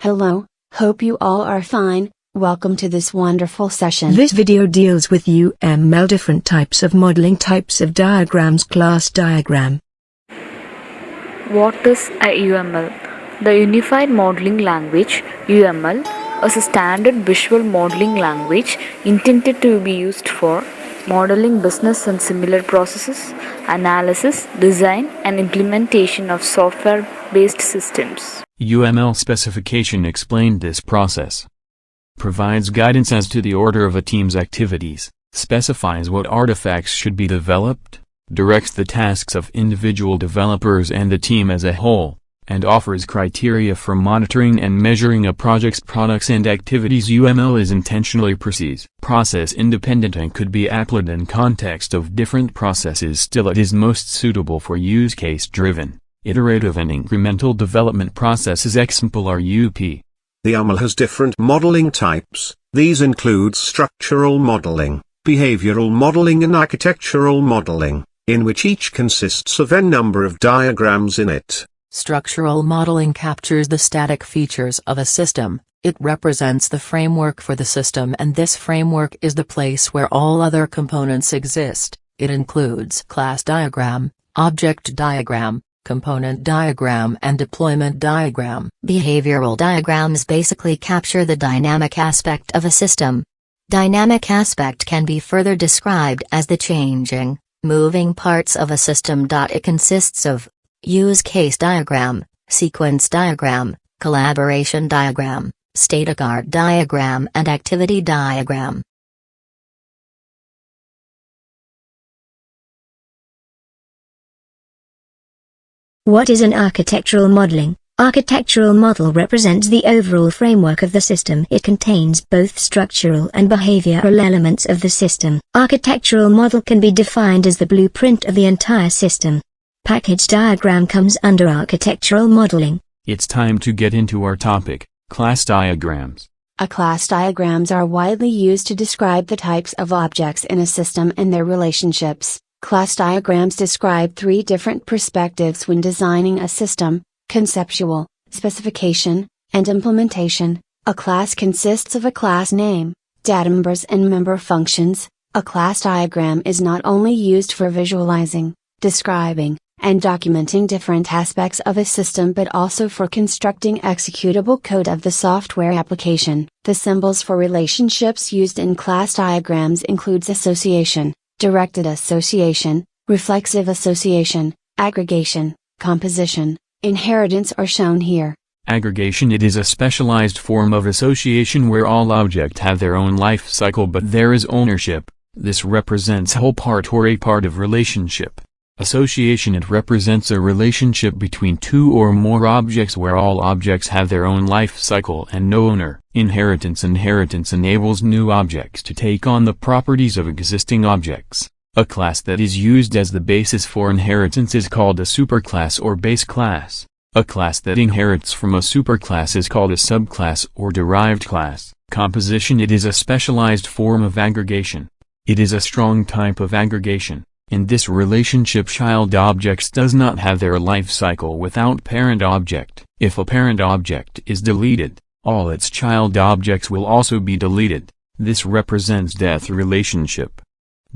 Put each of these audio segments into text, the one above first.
Hello, hope you all are fine. Welcome to this wonderful session. This video deals with UML, different types of modeling, types of diagrams, class diagram. What is a UML? The Unified Modeling Language (UML) is a standard visual modeling language intended to be used for modeling business and similar processes, analysis, design, and implementation of software-based systems. UML specification explained this process. Provides guidance as to the order of a team's activities, specifies what artifacts should be developed, directs the tasks of individual developers and the team as a whole, and offers criteria for monitoring and measuring a project's products and activities. UML is intentionally precise, process independent, and could be applied in context of different processes. Still, it is most suitable for use case driven, iterative and incremental development processes. Example are UP. The UML has different modeling types. These include structural modeling, behavioral modeling and architectural modeling, in which each consists of n number of diagrams in it. Structural modeling captures the static features of a system. It represents the framework for the system, and this framework is the place where all other components exist. It includes class diagram, object diagram, component diagram, and deployment diagram. Behavioral diagrams basically capture the dynamic aspect of a system. Dynamic aspect can be further described as the changing, moving parts of a system. It consists of use case diagram, sequence diagram, collaboration diagram, state of art diagram, and activity diagram. What is an architectural modeling? Architectural model represents the overall framework of the system. It contains both structural and behavioral elements of the system. Architectural model can be defined as the blueprint of the entire system. Package diagram comes under architectural modeling. It's time to get into our topic, class diagrams. Class diagrams are widely used to describe the types of objects in a system and their relationships. Class diagrams describe three different perspectives when designing a system: conceptual, specification, and implementation. A class consists of a class name, data members, and member functions. A class diagram is not only used for visualizing, describing, and documenting different aspects of a system, but also for constructing executable code of the software application. The symbols for relationships used in class diagrams includes association, directed association, reflexive association, aggregation, composition, inheritance are shown here. Aggregation: it is a specialized form of association where all objects have their own life cycle but there is ownership. This represents whole part or a part of relationship. Association: it represents a relationship between two or more objects where all objects have their own life cycle and no owner. Inheritance: inheritance enables new objects to take on the properties of existing objects. A class that is used as the basis for inheritance is called a superclass or base class. A class that inherits from a superclass is called a subclass or derived class. Composition: it is a specialized form of aggregation. It is a strong type of aggregation. In this relationship, child objects does not have their life cycle without parent object. If a parent object is deleted, all its child objects will also be deleted. This represents death relationship.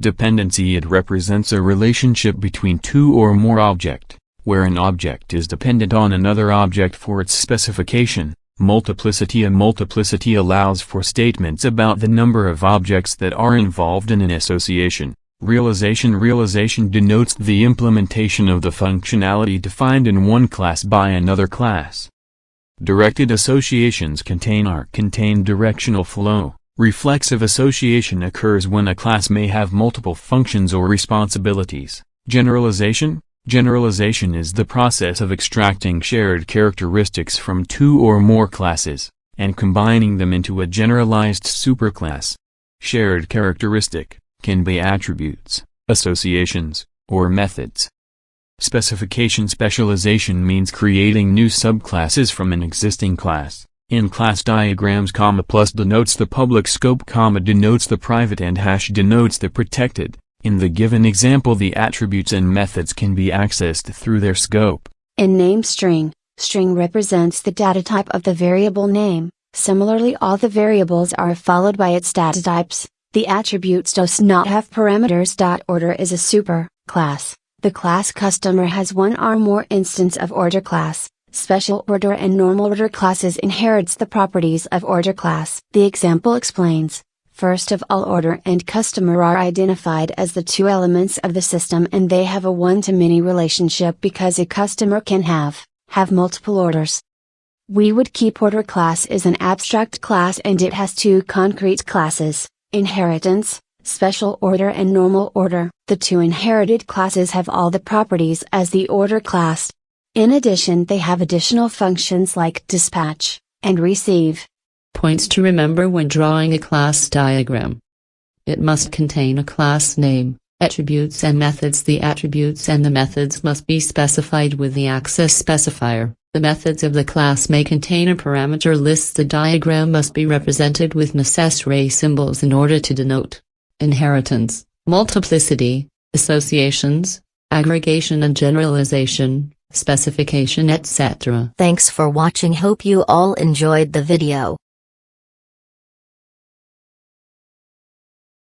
Dependency: it represents a relationship between two or more objects, where an object is dependent on another object for its specification. Multiplicity: a multiplicity allows for statements about the number of objects that are involved in an association. Realization: realization denotes the implementation of the functionality defined in one class by another class. Directed associations contain directional flow. Reflexive association occurs when a class may have multiple functions or responsibilities. Generalization: generalization is the process of extracting shared characteristics from two or more classes, and combining them into a generalized superclass. Shared characteristic can be attributes, associations, or methods. Specification: specialization means creating new subclasses from an existing class. In class diagrams, plus denotes the public scope, denotes the private, and hash denotes the protected. In the given example, the attributes and methods can be accessed through their scope. In name string, String represents the data type of the variable name. Similarly, all the variables are followed by its data types. The attributes does not have parameters. Order is a super class. The class customer has one or more instance of order class. Special order and normal order classes inherits the properties of order class. The example explains. First of all, order and customer are identified as the two elements of the system, and they have a one-to-many relationship because a customer can have multiple orders. We would keep order class is an abstract class and it has two concrete classes, inheritance, special order and normal order. The two inherited classes have all the properties as the order class. In addition, they have additional functions like dispatch and receive. Points to remember when drawing a class diagram. It must contain a class name, attributes and methods. The attributes and the methods must be specified with the access specifier. The methods of the class may contain a parameter list. The diagram must be represented with necessary symbols in order to denote inheritance, multiplicity, associations, aggregation and generalization, specification, etc. Thanks for watching. Hope you all enjoyed the video.